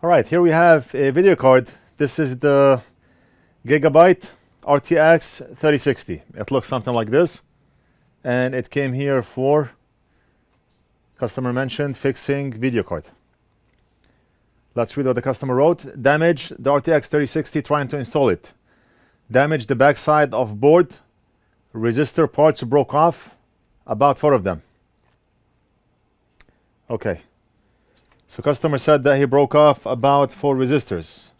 All right, here we have a video card. This is the Gigabyte RTX 3060. It looks something like this. And it came here for, customer mentioned, fixing video card. Let's read what the customer wrote. Damage the RTX 3060 trying to install it. Damage the backside of board. Resistor parts broke off. About 4 of them. Okay. So customer said that he broke off about 4 resistors.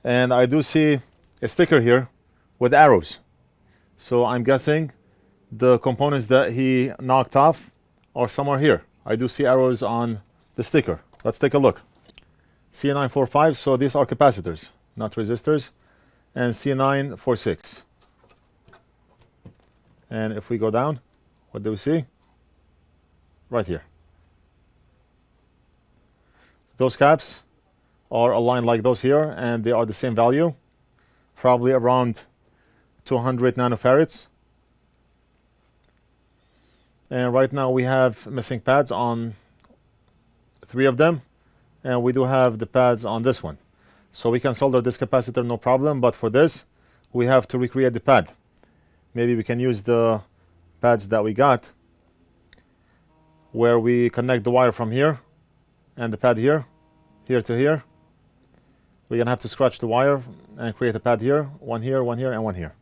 And I do see a sticker here with arrows. So I'm guessing the components that he knocked off are somewhere here. I do see arrows on the sticker. Let's take a look. C945, so these are capacitors, not resistors. And C946. And if we go down, what do we see? Right here. Those caps are aligned like those here, and they are the same value, probably around 200 nanofarads. And right now we have missing pads on 3 of them, and we do have the pads on this one. So we can solder this capacitor, no problem, but for this, we have to recreate the pad. Maybe we can use the pads that we got, where we connect the wire from here, and the pad here to here. We're gonna have to scratch the wire and create a pad here, one here, and one here.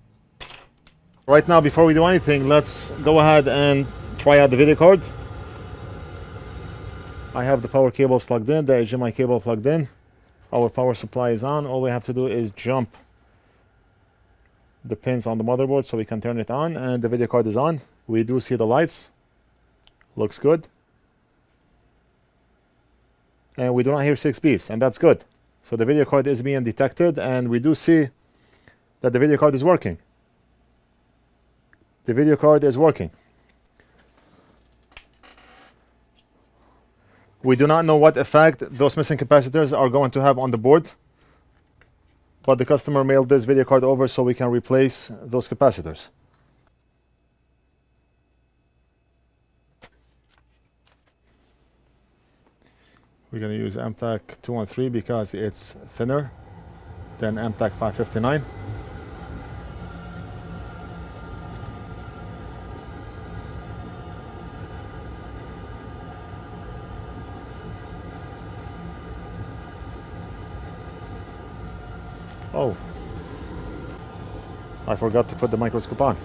Right now, before we do anything, let's go ahead and try out the video card. I have the power cables plugged in, the HDMI cable plugged in. Our power supply is on. All we have to do is jump the pins on the motherboard so we can turn it on, and the video card is on. We do see the lights. Looks good. And we do not hear 6 beeps, and that's good. So the video card is being detected, and we do see that the video card is working. The video card is working. We do not know what effect those missing capacitors are going to have on the board, but the customer mailed this video card over so we can replace those capacitors. We're going to use Amtech 213 because it's thinner than Amtech 559. Oh, I forgot to put the microscope on.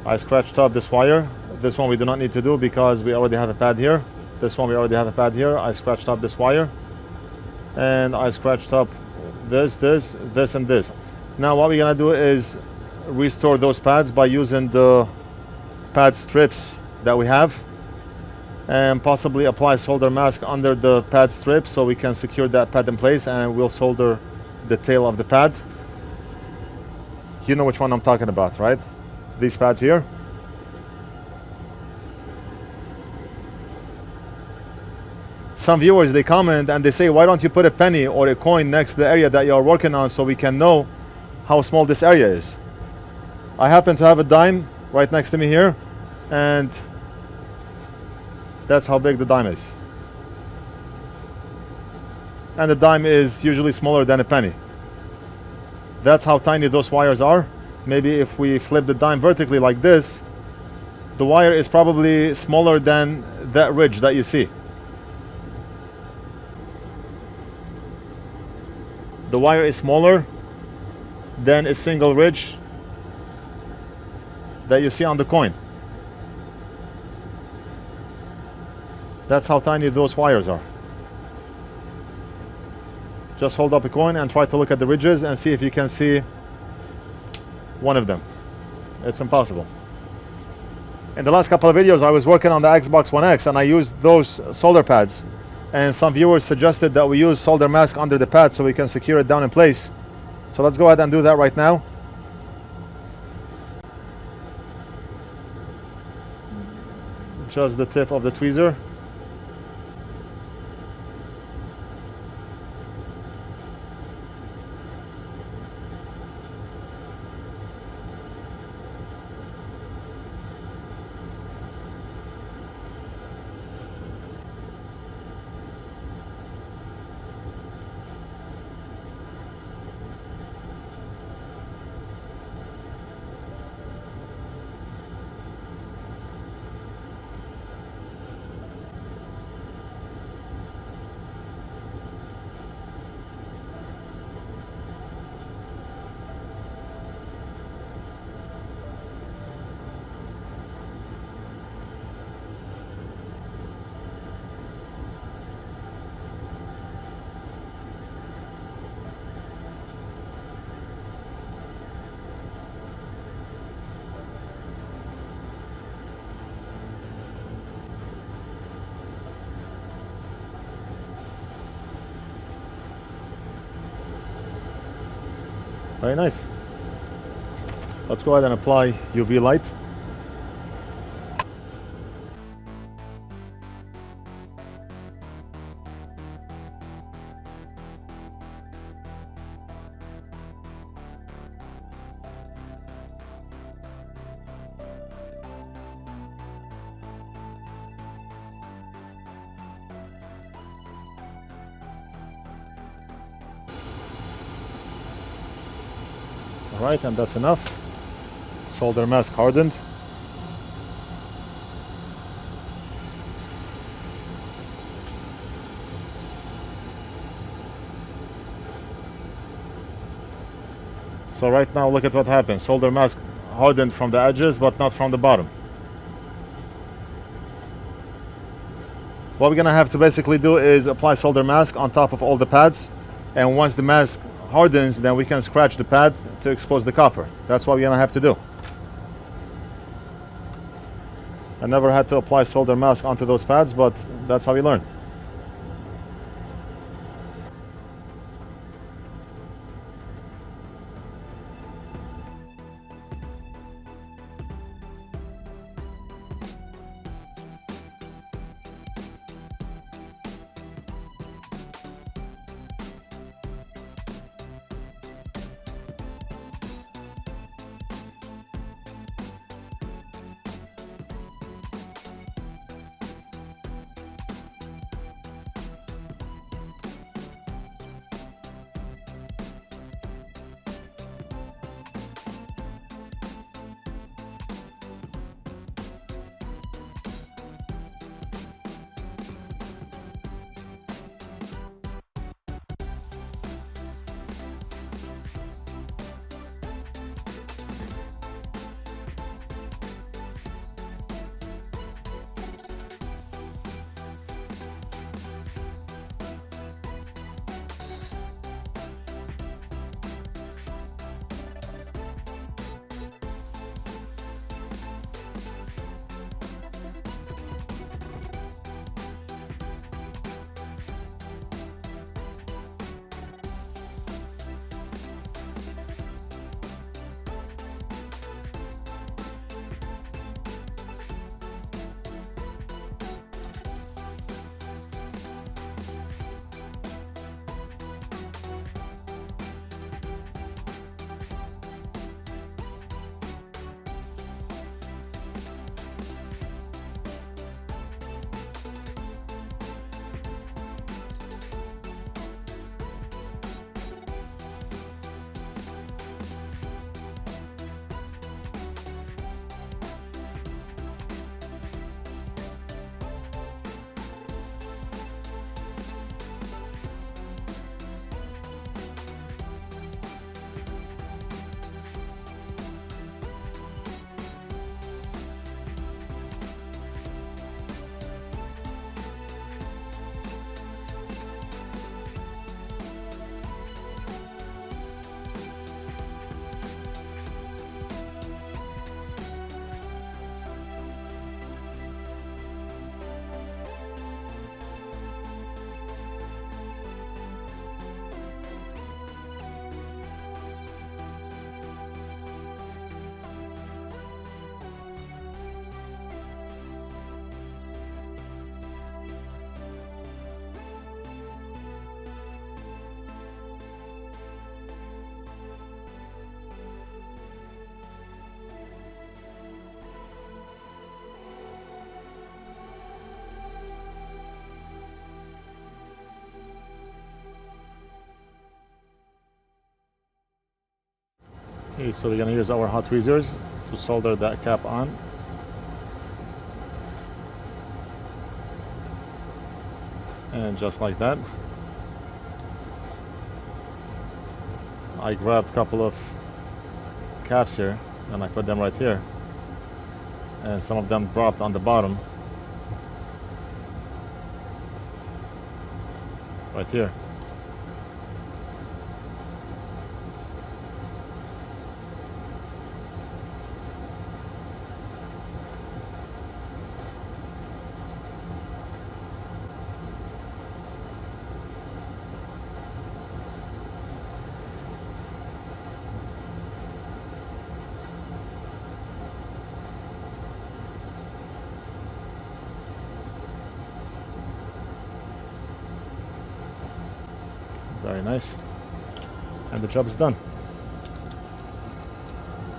I scratched up this wire. This one we do not need to do because we already have a pad here. This one we already have a pad here. I scratched up this wire. And I scratched up this, and this. Now what we're gonna do is restore those pads by using the pad strips that we have. And possibly apply solder mask under the pad strip so we can secure that pad in place, and we'll solder the tail of the pad. You know which one I'm talking about, right? These pads here. Some viewers, they comment and they say, why don't you put a penny or a coin next to the area that you are working on so we can know how small this area is? I happen to have a dime right next to me here, and that's how big the dime is. And the dime is usually smaller than a penny. That's how tiny those wires are. Maybe if we flip the dime vertically like this, the wire is probably smaller than that ridge that you see. The wire is smaller than a single ridge that you see on the coin. That's how tiny those wires are. Just hold up a coin and try to look at the ridges and see if you can see one of them. It's impossible. In the last couple of videos, I was working on the Xbox One X and I used those solder pads. And some viewers suggested that we use solder mask under the pad so we can secure it down in place. So let's go ahead and do that right now. Just the tip of the tweezer. Very nice. Let's go ahead and apply UV light. Alright, and that's enough. Solder mask hardened. So right now look at what happens. Solder mask hardened from the edges but not from the bottom. What we're gonna have to basically do is apply solder mask on top of all the pads, and once the mask hardens, then we can scratch the pad to expose the copper. That's what we're gonna have to do. I never had to apply solder mask onto those pads, but that's how we learn. Okay, so we're gonna use our hot tweezers to solder that cap on. And just like that, I grabbed a couple of caps here and I put them right here, and some of them dropped on the bottom right here. Very nice. And the job is done.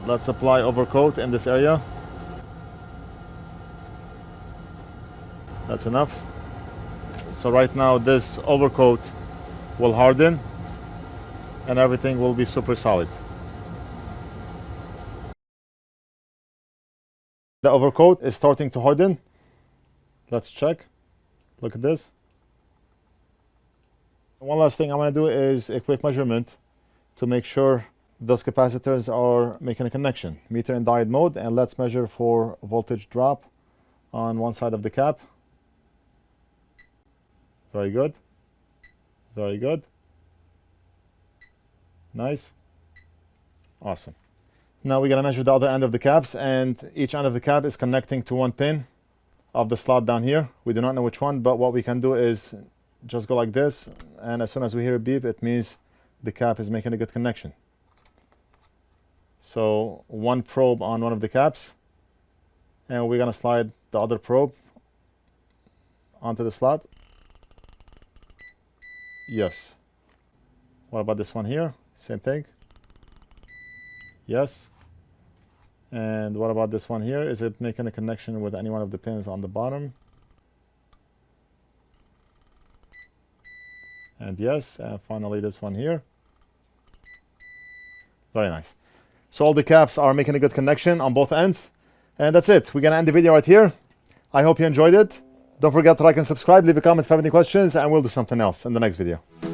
Let's apply overcoat in this area. That's enough. So right now this overcoat will harden and everything will be super solid. The overcoat is starting to harden. Let's check. Look at this. One last thing I want to do is a quick measurement to make sure those capacitors are making a connection. Meter in diode mode, and let's measure for voltage drop on one side of the cap. Very good. Very good. Nice. Awesome. Now we're going to measure the other end of the caps, and each end of the cap is connecting to one pin of the slot down here. We do not know which one, but what we can do is just go like this, and as soon as we hear a beep, it means the cap is making a good connection. So one probe on one of the caps, and we're going to slide the other probe onto the slot. Yes. What about this one here? Same thing. Yes. And what about this one here? Is it making a connection with any one of the pins on the bottom? And yes. And finally this one here. Very nice. So all the caps are making a good connection on both ends. And that's it. We're going to end the video right here. I hope you enjoyed it. Don't forget to like and subscribe. Leave a comment if you have any questions, and we'll do something else in the next video.